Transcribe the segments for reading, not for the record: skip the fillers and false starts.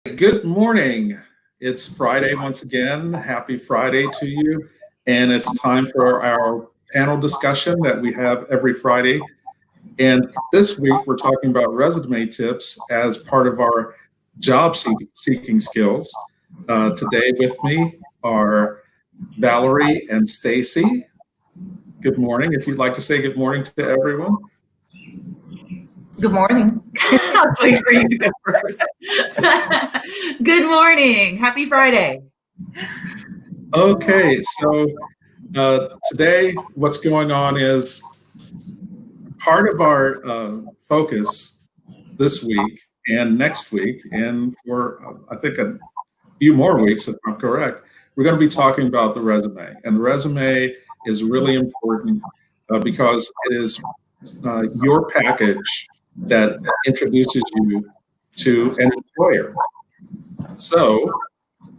Good morning. It's Friday once again. Happy Friday to you. And it's time for our panel discussion that we have every Friday. And this week, we're talking about resume tips as part of our job seeking skills. Today with me are Valerie and Stacy. Good morning. If you'd like to say good morning to everyone. Good morning. I'll wait for you to go first. Good morning. Happy Friday. Okay, so today what's going on is part of our focus this week and next week, and for I think a few more weeks, if I'm correct, we're going to be talking about the resume. And the resume is really important because it is your package that introduces you to an employer. So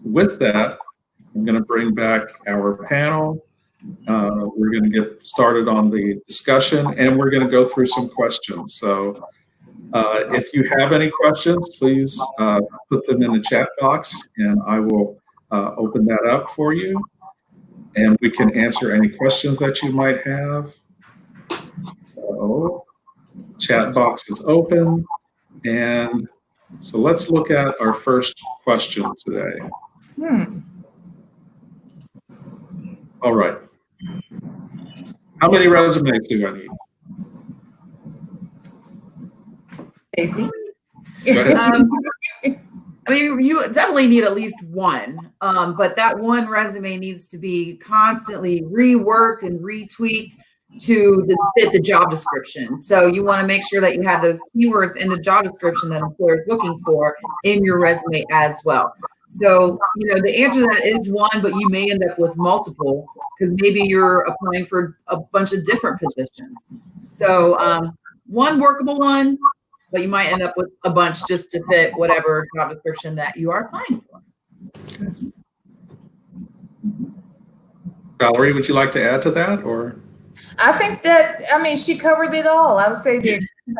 with that, I'm going to bring back our panel. We're going to get started on the discussion, and we're going to go through some questions. So if you have any questions, please put them in the chat box, and I will open that up for you. And we can answer any questions that you might have. So, chat box is open. And so let's look at our first question today. All right. How many resumes do I need? Stacy. Go ahead. I mean, you definitely need at least one, but that one resume needs to be constantly reworked and retweaked to fit the job description. So you want to make sure that you have those keywords in the job description that employer is looking for in your resume as well. So, the answer to that is one, but you may end up with multiple because maybe you're applying for a bunch of different positions. So one workable one, but you might end up with a bunch just to fit whatever job description that you are applying for. Valerie, would you like to add to that, or? I think that, she covered it all. I would say that you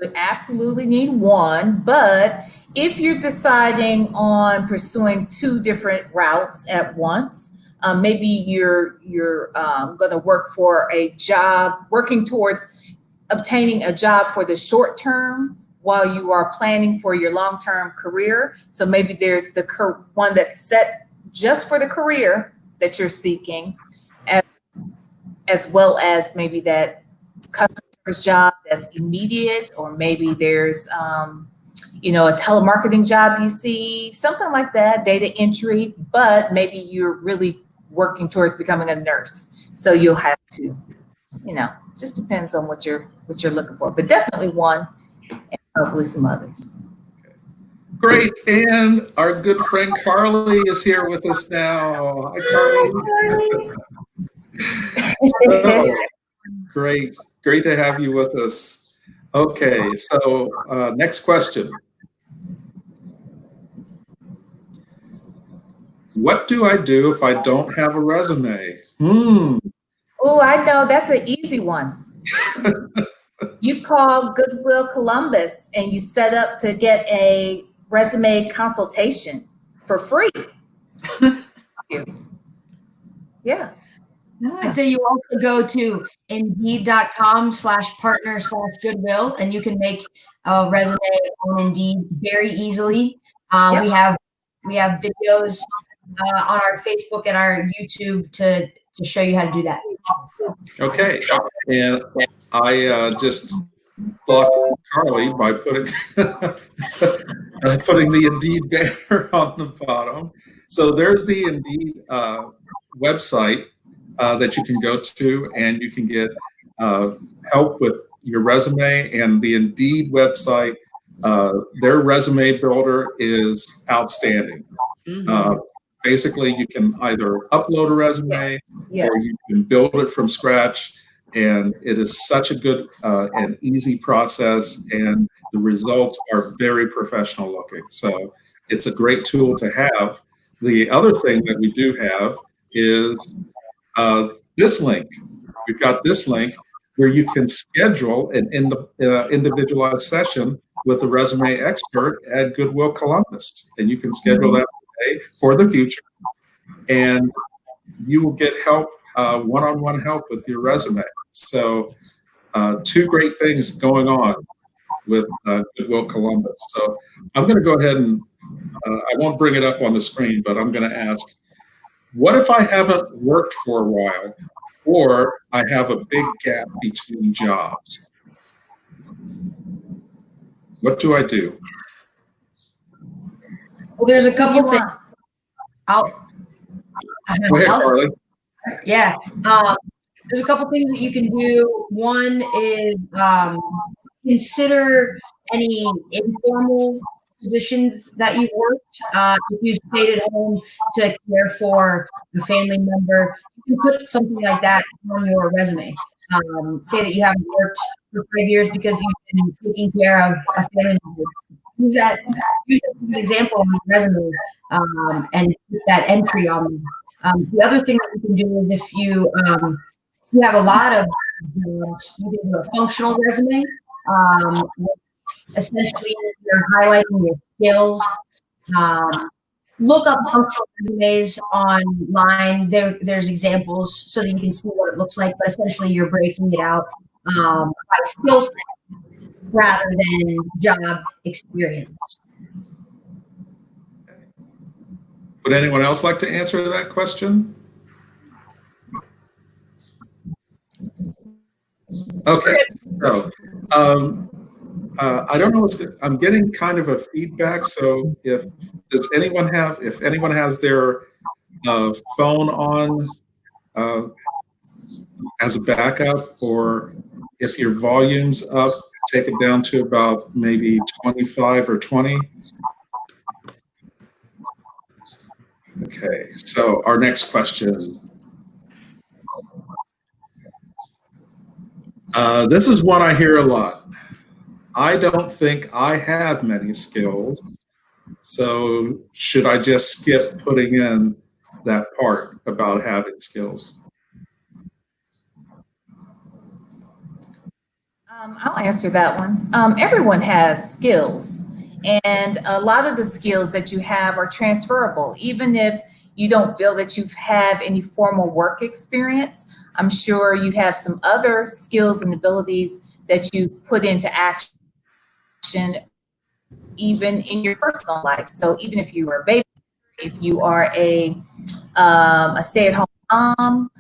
would absolutely need one, but if you're deciding on pursuing two different routes at once, maybe you're going to work for a job, working towards obtaining a job for the short term while you are planning for your long-term career. So maybe there's the one that's set just for the career that you're seeking, as well as maybe that customer service job that's immediate, or maybe there's a telemarketing job you see, something like that, data entry, but maybe you're really working towards becoming a nurse. So you'll have to, just depends on what you're looking for, but definitely one, and hopefully some others. Great, and our good friend Carly is here with us now. Hi, Carly. So, great to have you with us. Okay, so next question. What do I do if I don't have a resume? Oh, I know, that's an easy one. You call Goodwill Columbus and you set up to get a resume consultation for free. Yeah. I'd say you also go to indeed.com/partner/goodwill, and you can make a resume on Indeed very easily. Yep. We have videos on our Facebook and our YouTube to show you how to do that. Okay, and I just blocked Carly by putting the Indeed banner on the bottom. So there's the Indeed website that you can go to, and you can get help with your resume. And the Indeed website, their resume builder is outstanding. Basically, you can either upload a resume or you can build it from scratch, and it is such a good and easy process, and the results are very professional looking. So it's a great tool to have. The other thing that we do have is this link. We've got this link where you can schedule an individualized session with a resume expert at Goodwill Columbus, and you can schedule that today for the future, and you will get help, one-on-one help with your resume. So two great things going on with Goodwill Columbus. So I'm going to go ahead and I won't bring it up on the screen, but I'm going to ask, what if I haven't worked for a while, or I have a big gap between jobs? What do I do? Well, there's a couple things. Go ahead, Carly. Yeah. There's a couple things that you can do. One is consider any informal positions that you've worked. If you stayed at home to care for a family member, you can put something like that on your resume. Say that you haven't worked for 5 years because you've been taking care of a family member. Use that as an example on your resume and put that entry on there. The other thing that you can do is if you have a lot of jobs, you can do a functional resume. Essentially, you're highlighting your skills. Look up functional resumes online. There's examples so that you can see what it looks like, but essentially you're breaking it out by skill set rather than job experience. Would anyone else like to answer that question? Okay, so I don't know. I'm getting kind of a feedback. So if anyone has their phone on as a backup, or if your volume's up, take it down to about maybe 25 or 20. Okay, so our next question. This is one I hear a lot. I don't think I have many skills, so should I just skip putting in that part about having skills? I'll answer that one. Everyone has skills, and a lot of the skills that you have are transferable. Even if you don't feel that you've had any formal work experience, I'm sure you have some other skills and abilities that you put into action even in your personal life. So even if you are a baby, if you are a stay-at-home mom,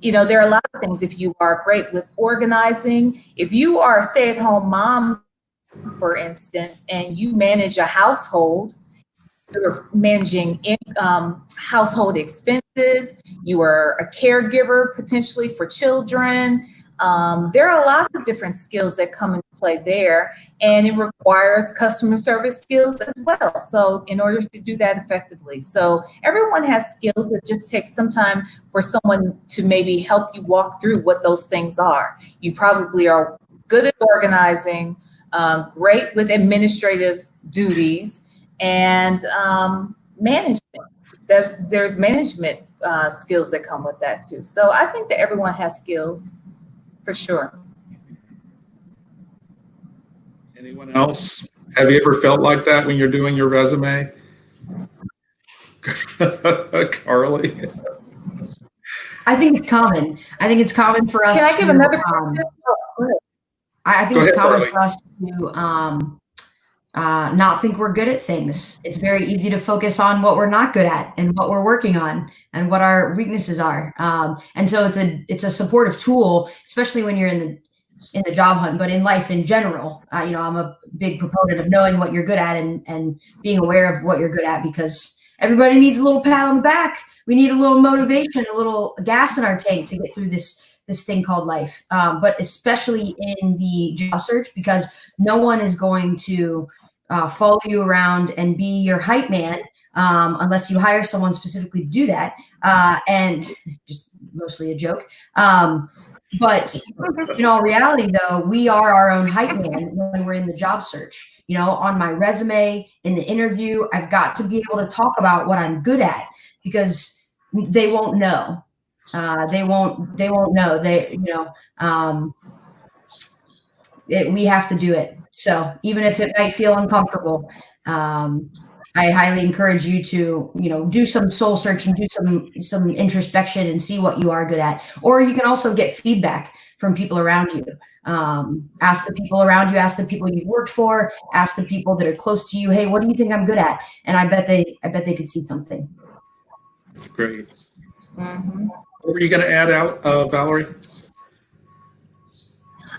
there are a lot of things. If you are great with organizing, if you are a stay-at-home mom, for instance, and you manage a household, you're managing household expenses, you are a caregiver potentially for children. There are a lot of different skills that come into play there, and it requires customer service skills as well. So in order to do that effectively. So everyone has skills that just take some time for someone to maybe help you walk through what those things are. You probably are good at organizing, great with administrative duties, and management. There's management skills that come with that too. So I think that everyone has skills. For sure. Anyone else? Have you ever felt like that when you're doing your resume? Carly? I think it's common. I think it's common for us. Can I give another? I think it's common for us to not think we're good at things. It's very easy to focus on what we're not good at and what we're working on and what our weaknesses are. And so it's a supportive tool, especially when you're in the job hunt, but in life in general. I'm a big proponent of knowing what you're good at and being aware of what you're good at, because everybody needs a little pat on the back. We need a little motivation, a little gas in our tank to get through this thing called life. But especially in the job search, because no one is going to follow you around and be your hype man unless you hire someone specifically to do that. And just mostly a joke. But in all reality, though, we are our own hype man when we're in the job search. On my resume, in the interview, I've got to be able to talk about what I'm good at, because they won't know. They won't know. we have to do it. So even if it might feel uncomfortable, I highly encourage you to, do some soul searching, do some introspection and see what you are good at. Or you can also get feedback from people around you. Ask the people around you, ask the people you've worked for, ask the people that are close to you, hey, what do you think I'm good at? And I bet they could see something. Great. Mhm. What were you going to add out, Valerie?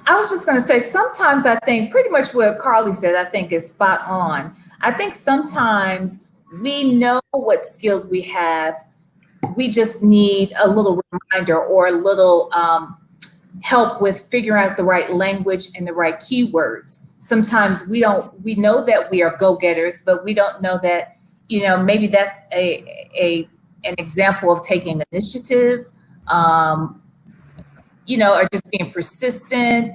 I was just going to say, sometimes I think pretty much what Carly said, I think is spot on. I think sometimes we know what skills we have. We just need a little reminder or a little help with figuring out the right language and the right keywords. Sometimes we know that we are go-getters, but we don't know that, maybe that's an example of taking initiative. Or just being persistent,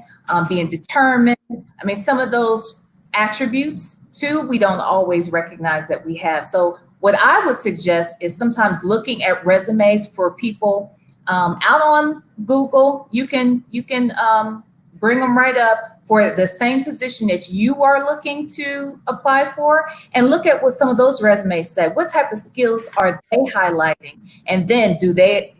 being determined. I mean, some of those attributes too, we don't always recognize that we have. So what I would suggest is sometimes looking at resumes for people out on Google. You can bring them right up for the same position that you are looking to apply for, and look at what some of those resumes say. What type of skills are they highlighting? And then do they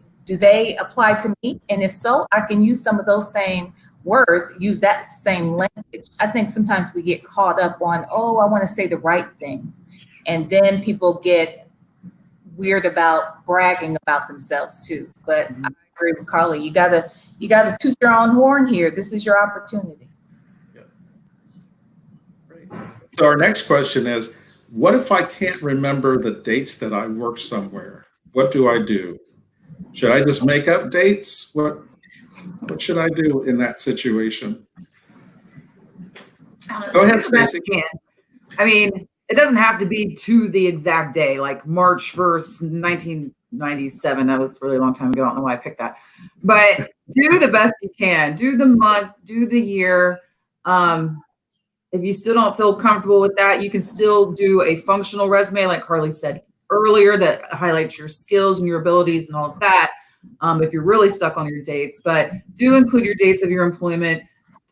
apply to me? And if so, I can use some of those same words, use that same language. I think sometimes we get caught up on, I want to say the right thing. And then people get weird about bragging about themselves too. But I agree with Carly. You gotta toot your own horn here. This is your opportunity. Yeah. Great. So our next question is, what if I can't remember the dates that I worked somewhere? What do I do? Should I just make up dates? What should I do in that situation? Go ahead, Stacey. I mean, it doesn't have to be to the exact day, like March 1st, 1997. That was a really long time ago. I don't know why I picked that. But do the best you can. Do the month, do the year. If you still don't feel comfortable with that, you can still do a functional resume, like Carly said earlier, that highlights your skills and your abilities and all of that, if you're really stuck on your dates. But do include your dates of your employment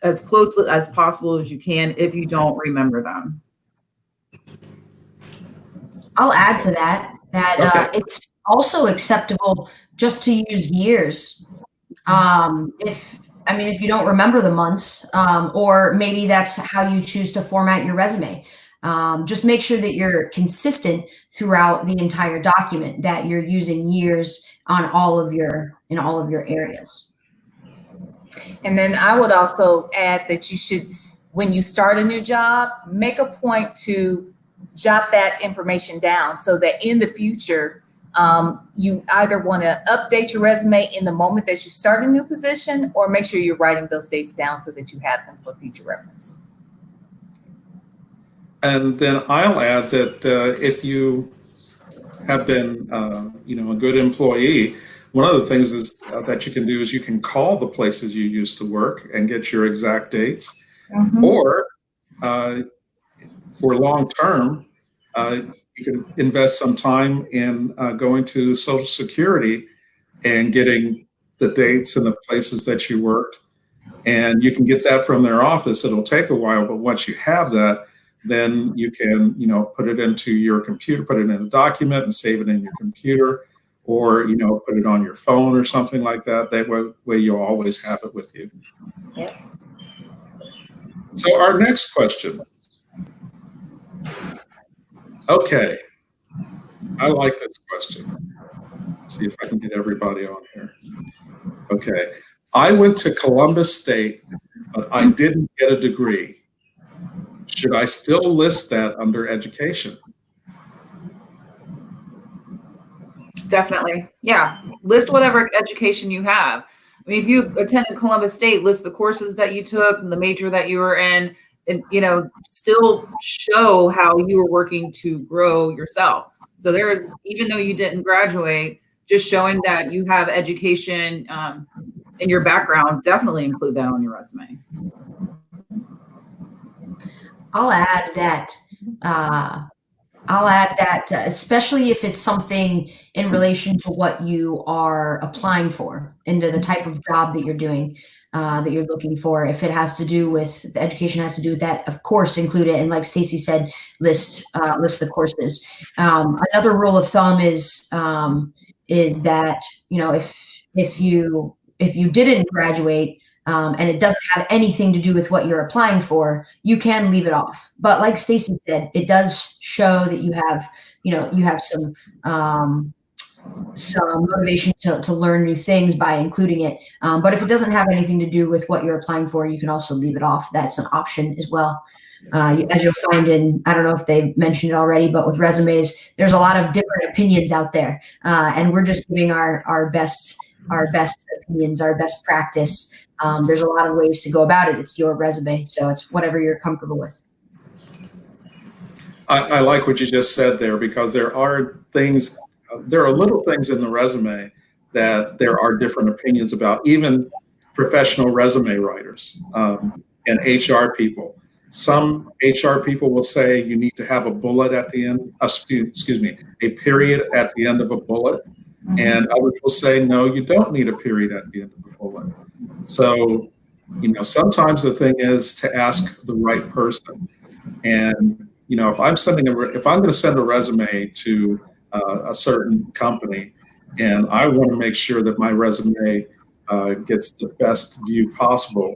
as close as possible as you can if you don't remember them. I'll add to that Okay. it's also acceptable just to use years. If you don't remember the months, or maybe that's how you choose to format your resume. Just make sure that you're consistent throughout the entire document, that you're using years in all of your areas. And then I would also add that you should, when you start a new job, make a point to jot that information down so that in the future, you either want to update your resume in the moment that you start a new position, or make sure you're writing those dates down so that you have them for future reference. And then I'll add that if you have been, a good employee, one of the things is that you can do is you can call the places you used to work and get your exact dates. Mm-hmm. Or for long term, you can invest some time in going to Social Security and getting the dates and the places that you worked. And you can get that from their office. It'll take a while, but once you have that, then you can, put it into your computer, put it in a document and save it in your computer, or, put it on your phone or something like that. That way you'll always have it with you. Yep. So our next question. Okay. I like this question. Let's see if I can get everybody on here. Okay. I went to Columbus State, but I didn't get a degree. Should I still list that under education? Definitely. Yeah. List whatever education you have. I mean, if you attended Columbus State, list the courses that you took and the major that you were in, and, still show how you were working to grow yourself. So even though you didn't graduate, just showing that you have education in your background, definitely include that on your resume. I'll add that I'll add that, especially if it's something in relation to what you are applying for, into the type of job that you're doing, that you're looking for. If it has to do with the education, has to do with that, of course, include it. And like Stacy said, list the courses. Another rule of thumb is that, you know, if you didn't graduate, and it doesn't have anything to do with what you're applying for, you can leave it off. But like Stacy said, it does show that you have, some motivation to learn new things by including it. But if it doesn't have anything to do with what you're applying for, you can also leave it off. That's an option as well. As you'll find I don't know if they mentioned it already, but with resumes, there's a lot of different opinions out there. And we're just giving our best opinions, our best practice. There's a lot of ways to go about it. It's your resume, so it's whatever you're comfortable with. I like what you just said there, because there are little things in the resume that there are different opinions about, even professional resume writers and HR people. Some HR people will say you need to have a bullet at the end, a period at the end of a bullet. And others will say, no, you don't need a period at the end of a bullet. So, sometimes the thing is to ask the right person. And, if I'm going to send a resume to a certain company, and I want to make sure that my resume gets the best view possible,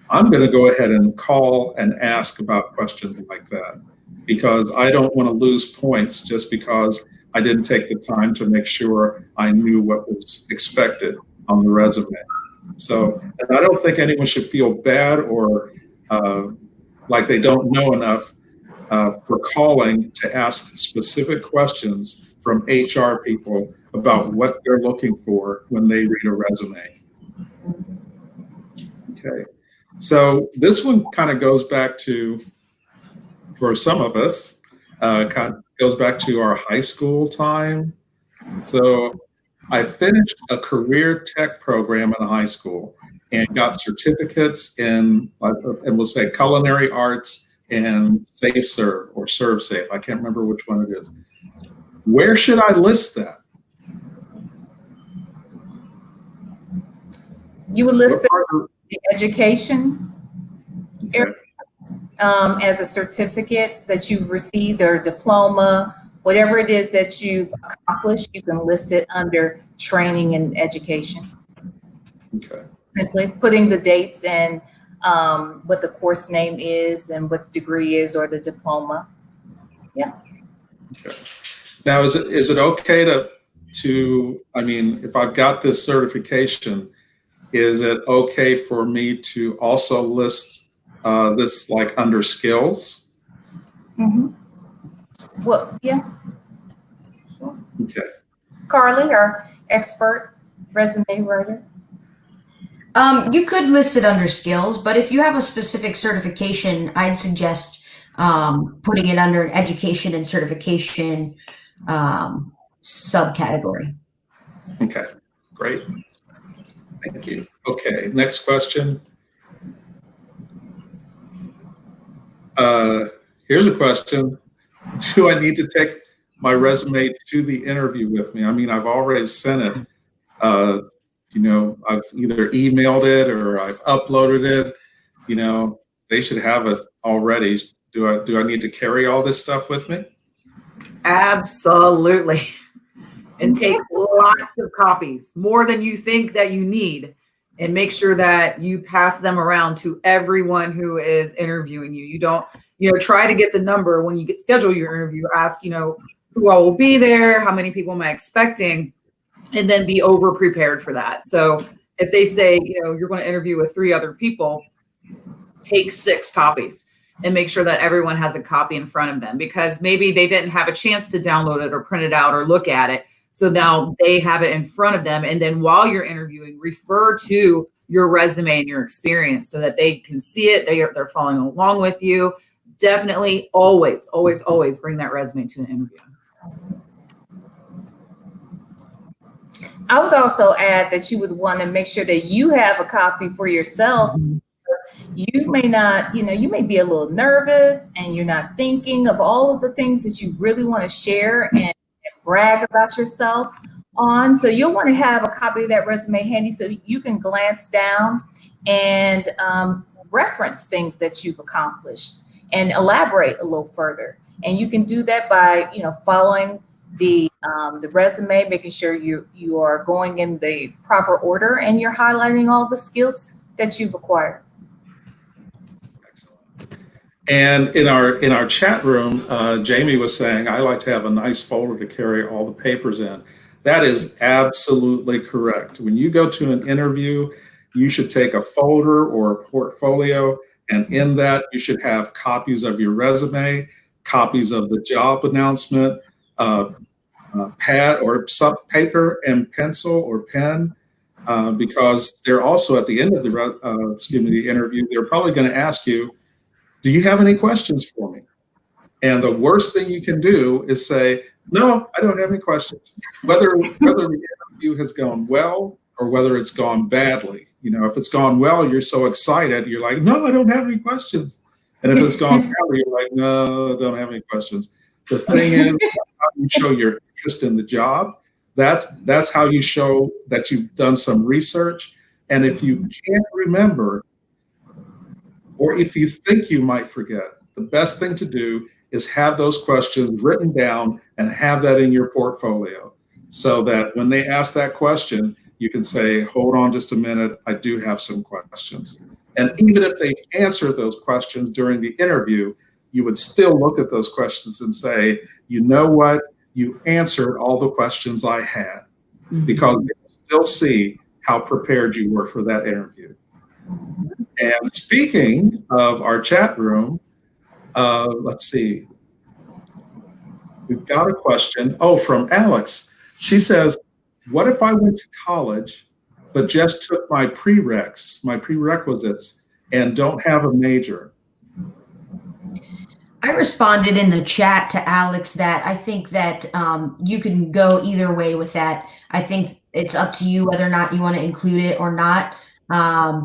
I'm going to go ahead and call and ask about questions like that, because I don't want to lose points just because I didn't take the time to make sure I knew what was expected on the resume. So, and I don't think anyone should feel bad or like they don't know enough for calling to ask specific questions from HR people about what they're looking for when they read a resume. Okay, so this one kind of goes back to, for some of us, goes back to our high school time. So I finished a career tech program in high school and got certificates in, and we'll say culinary arts and Safe Serve or Serve Safe. I can't remember which one it is. Where should I list that? You would list the education area, as a certificate that you've received or diploma, whatever it is that you've accomplished, you can list it under training and education. Okay. Simply putting the dates and what the course name is and what the degree is or the diploma. Yeah. Okay. Now, is it okay to, I mean, if I've got this certification, is it okay for me to also list this like under skills? Mm-hmm. Well, yeah. Sure. Okay. Carly, our expert resume writer. You could list it under skills, but if you have a specific certification, I'd suggest putting it under education and certification subcategory. Okay, great. Thank you. Okay, next question. Here's a question. Do I need to take my resume to the interview with me? I mean, I've already sent it. I've either emailed it or I've uploaded it. They should have it already. Do I need to carry all this stuff with me? Absolutely. And take lots of copies, more than you think that you need, and make sure that you pass them around to everyone who is interviewing you. You don't, try to get the number when you schedule your interview, ask, who all will be there, how many people am I expecting, and then be over prepared for that. So if they say, you're going to interview with 3 other people, take 6 copies and make sure that everyone has a copy in front of them, because maybe they didn't have a chance to download it or print it out or look at it. So now they have it in front of them. And then while you're interviewing, refer to your resume and your experience so that they can see it. They're following along with you. Definitely always, always, always bring that resume to an interview. I would also add that you would want to make sure that you have a copy for yourself. you may not, you may be a little nervous and you're not thinking of all of the things that you really want to share and brag about yourself on. So you'll want to have a copy of that resume handy so you can glance down and reference things that you've accomplished and elaborate a little further. And you can do that by, following the resume, making sure you are going in the proper order and you're highlighting all the skills that you've acquired. Excellent. And in our chat room, Jamie was saying, I like to have a nice folder to carry all the papers in. That is absolutely correct. When you go to an interview, you should take a folder or a portfolio, and in that you should have copies of your resume, copies of the job announcement, pad or some paper and pencil or pen, because they're also at the end of the interview, they're probably going to ask you, do you have any questions for me? And the worst thing you can do is say, no, I don't have any questions. Whether the interview has gone well or whether it's gone badly. If it's gone well, you're so excited, you're like, no, I don't have any questions. And if it's gone badly, you're like, no, I don't have any questions. The thing is, how you show your interest in the job. That's how you show that you've done some research. And if you can't remember, or if you think you might forget, the best thing to do is have those questions written down and have that in your portfolio so that when they ask that question, you can say, hold on just a minute, I do have some questions. And even if they answer those questions during the interview, you would still look at those questions and say, you know what, you answered all the questions I had, because you still see how prepared you were for that interview. And speaking of our chat room, let's see. We've got a question. Oh, from Alex. She says, what if I went to college, but just took my prerequisites, and don't have a major? I responded in the chat to Alex that I think that you can go either way with that. I think it's up to you whether or not you want to include it or not.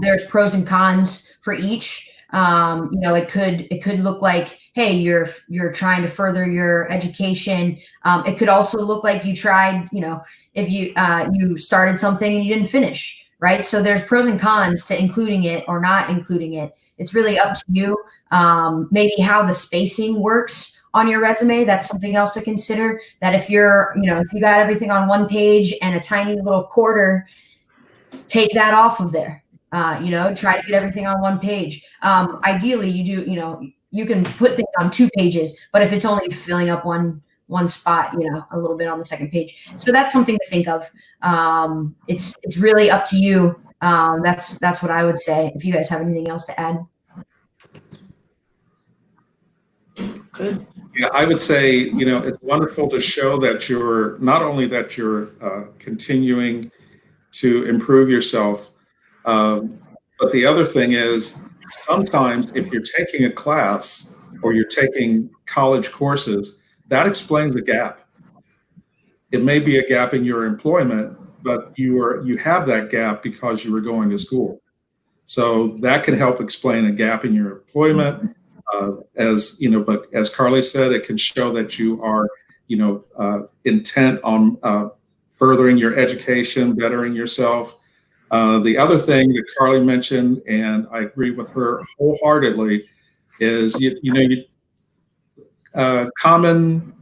There's pros and cons for each. It could look like, hey, you're trying to further your education. It could also look like you tried, if you started something and you didn't finish, right? So there's pros and cons to including it or not including it. It's really up to you. Maybe how the spacing works on your resume. That's something else to consider. That if if you got everything on one page and a tiny little quarter, take that off of there. Try to get everything on one page. Ideally, you can put things on 2 pages, but if it's only filling up one spot, a little bit on the second page. So that's something to think of. It's really up to you. That's what I would say. If you guys have anything else to add. Good. Yeah, I would say, it's wonderful to show that you're not only that you're continuing to improve yourself, but the other thing is sometimes if you're taking a class or you're taking college courses, that explains a gap. It may be a gap in your employment, but you have that gap because you were going to school. So that can help explain a gap in your employment. But as Carly said, it can show that you are, intent on furthering your education, bettering yourself. The other thing that Carly mentioned, and I agree with her wholeheartedly, is common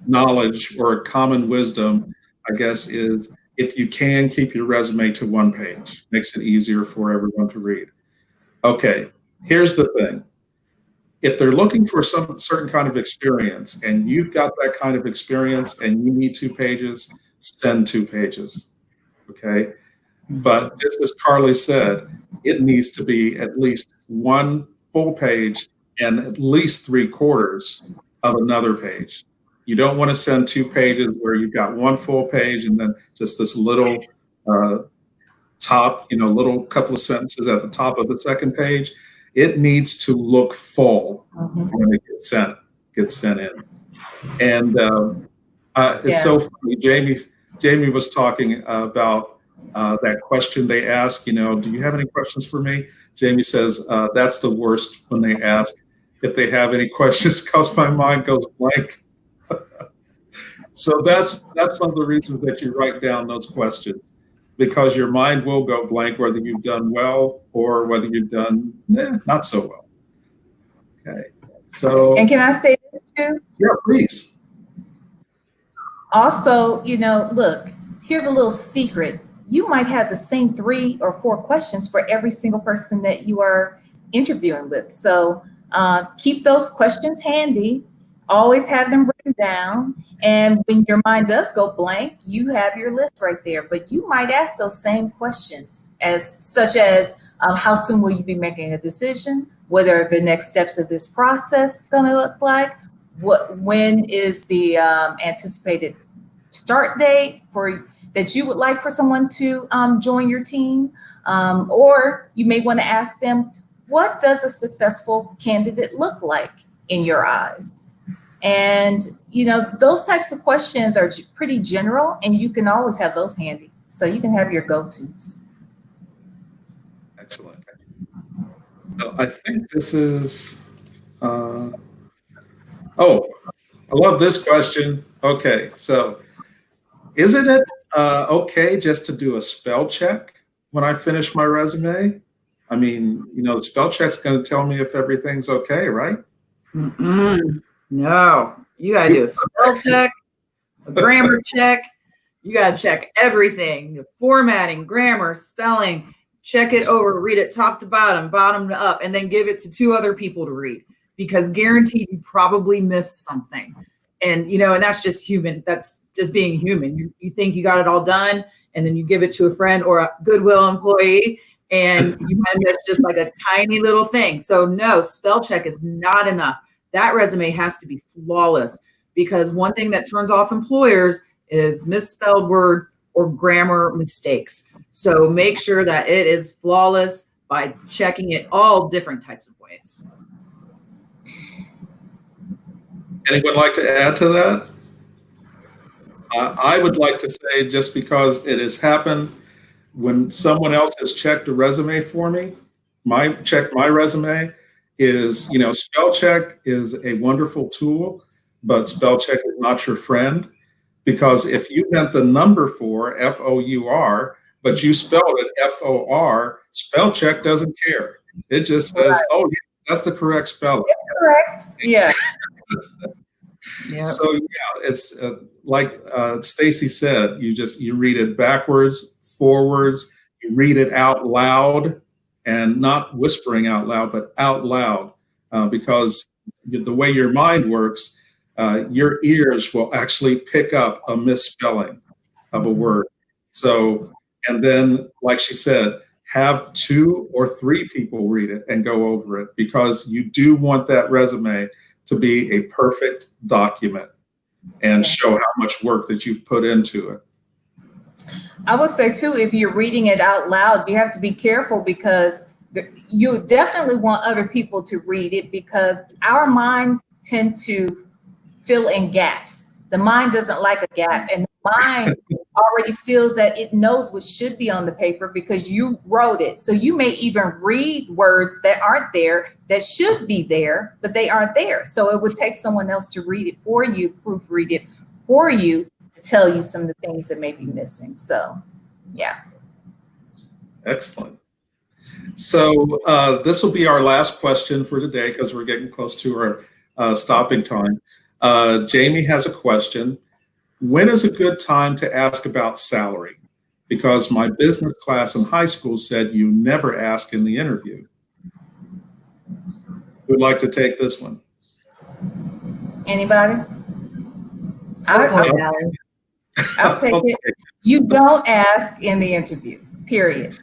knowledge or common wisdom, I guess, is if you can keep your resume to 1 page, makes it easier for everyone to read. Okay, here's the thing. If they're looking for some certain kind of experience and you've got that kind of experience and you need 2 pages, send 2 pages, okay? But just as Carly said, it needs to be at least 1 full page and at least 3/4 of another page. You don't want to send 2 pages where you've got 1 full page and then just this little little couple of sentences at the top of the second page. It needs to look full when it gets sent in. And it's so funny. Jamie was talking about that question they ask, do you have any questions for me? Jamie says, that's the worst when they ask if they have any questions because my mind goes blank. So that's one of the reasons that you write down those questions, because your mind will go blank whether you've done well or whether you've done not so well. Okay. So. And can I say this too? Yeah, please. Also, look, here's a little secret. You might have the same 3 or 4 questions for every single person that you are interviewing with. So keep those questions handy. Always have them written down. And when your mind does go blank, you have your list right there. But you might ask those same questions such as how soon will you be making a decision? What are the next steps of this process going to look like? When is the anticipated start date that you would like for someone to join your team? Or you may want to ask them, what does a successful candidate look like in your eyes? And, those types of questions are pretty general, and you can always have those handy. So you can have your go-tos. Excellent. So I think this is, I love this question. Okay, so isn't it okay just to do a spell check when I finish my resume? I mean, the spell check's going to tell me if everything's okay, right? No, you got to do a spell check, a grammar check. You got to check everything, the formatting, grammar, spelling, check it over, read it top to bottom, bottom to up, and then give it to 2 other people to read, because guaranteed you probably missed something. And, and that's just human. That's just being human. You think you got it all done, and then you give it to a friend or a Goodwill employee, and you might miss just like a tiny little thing. So no, spell check is not enough. That resume has to be flawless, because one thing that turns off employers is misspelled words or grammar mistakes. So make sure that it is flawless by checking it all different types of ways. Anyone like to add to that? I would like to say, just because it has happened, when someone else has checked a resume for me, my resume is, spell check is a wonderful tool, but spell check is not your friend, because if you meant the number 4, F-O-U-R, but you spelled it F-O-R, spell check doesn't care. It just says, right. Oh, yeah, that's the correct spelling. It's correct. Yeah. Yep. So yeah, it's like Stacy said, you read it backwards, forwards, you read it out loud, and not whispering out loud, but out loud, because the way your mind works, your ears will actually pick up a misspelling of a word. So, and then, like she said, have 2 or 3 people read it and go over it, because you do want that resume to be a perfect document and show how much work that you've put into it. I would say too, if you're reading it out loud, you have to be careful, because you definitely want other people to read it, because our minds tend to fill in gaps. The mind doesn't like a gap, and the mind already feels that it knows what should be on the paper because you wrote it. So you may even read words that aren't there, that should be there, but they aren't there. So it would take someone else to read it for you, proofread it for you, to tell you some of the things that may be missing. So, yeah. Excellent. So this will be our last question for today, because we're getting close to our stopping time. Jamie has a question. When is a good time to ask about salary? Because my business class in high school said you never ask in the interview. Who'd like to take this one? Anybody? I'll take Okay. it. You don't ask in the interview, period.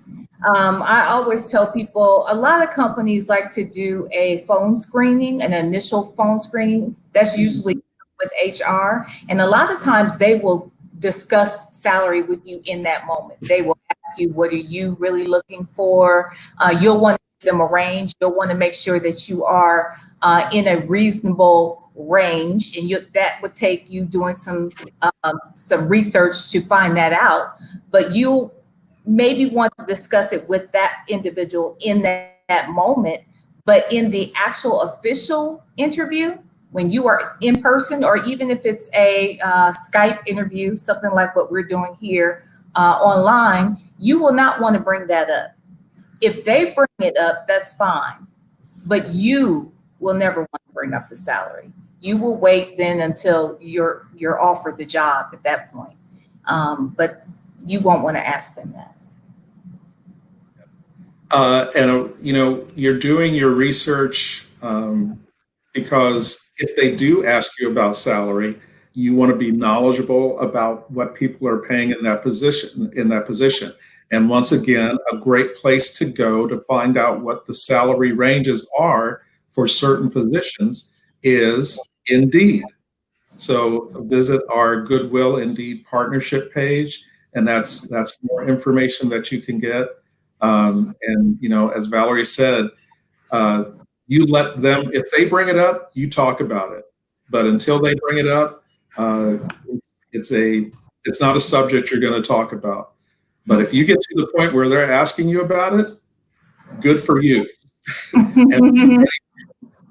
I always tell people, a lot of companies like to do a phone screening, an initial phone screening. That's usually with HR. And a lot of times they will discuss salary with you in that moment. They will ask you, what are you really looking for? You'll want to give them a range. You'll want to make sure that you are in a reasonable range, and that would take you doing some research to find that out. But you maybe want to discuss it with that individual in that moment, but in the actual official interview, when you are in person, or even if it's a Skype interview, something like what we're doing here online, you will not want to bring that up. If they bring it up, that's fine, but you will never want to bring up the salary. You will wait then until you're offered the job at that point, but you won't want to ask them that. You're doing your research because if they do ask you about salary, you want to be knowledgeable about what people are paying in that position. And once again, a great place to go to find out what the salary ranges are for certain positions is Indeed. So visit our Goodwill Indeed partnership page, and that's more information that you can get. As Valerie said, you let them, if they bring it up, you talk about it. But until they bring it up, it's not a subject you're going to talk about. But if you get to the point where they're asking you about it, good for you. And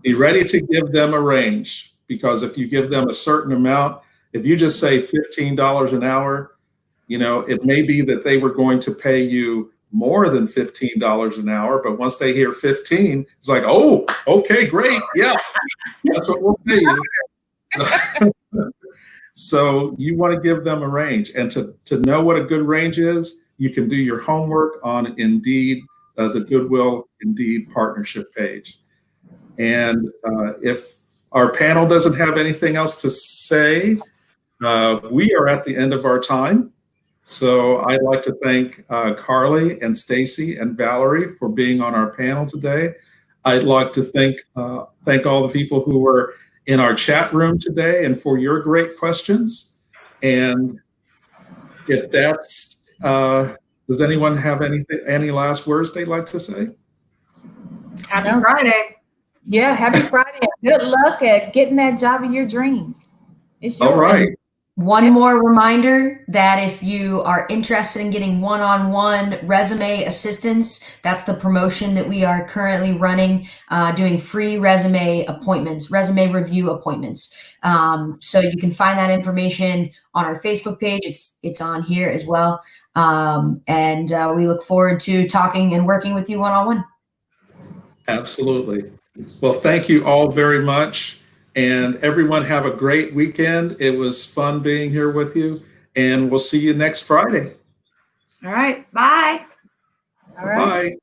be ready to give them a range, because if you give them a certain amount, if you just say $15 an hour, it may be that they were going to pay you more than $15 an hour, but once they hear 15, it's like, oh, okay, great, yeah, that's what we'll pay you. So you want to give them a range, and to know what a good range is, you can do your homework on Indeed, the Goodwill Indeed partnership page. And if our panel doesn't have anything else to say, we are at the end of our time. So I'd like to thank Carly and Stacy and Valerie for being on our panel today. I'd like to thank all the people who were in our chat room today and for your great questions. And if that's, does anyone have any last words they'd like to say? Happy Friday. Yeah, happy Friday. Good luck at getting that job of your dreams. All right. One more reminder that if you are interested in getting one-on-one resume assistance, that's the promotion that we are currently running, doing free resume appointments, resume review appointments. So you can find that information on our Facebook page. It's on here as well. And we look forward to talking and working with you one-on-one. Absolutely. Well, thank you all very much. And everyone have a great weekend. It was fun being here with you, and we'll see you next Friday. All right. Bye. All right. Bye.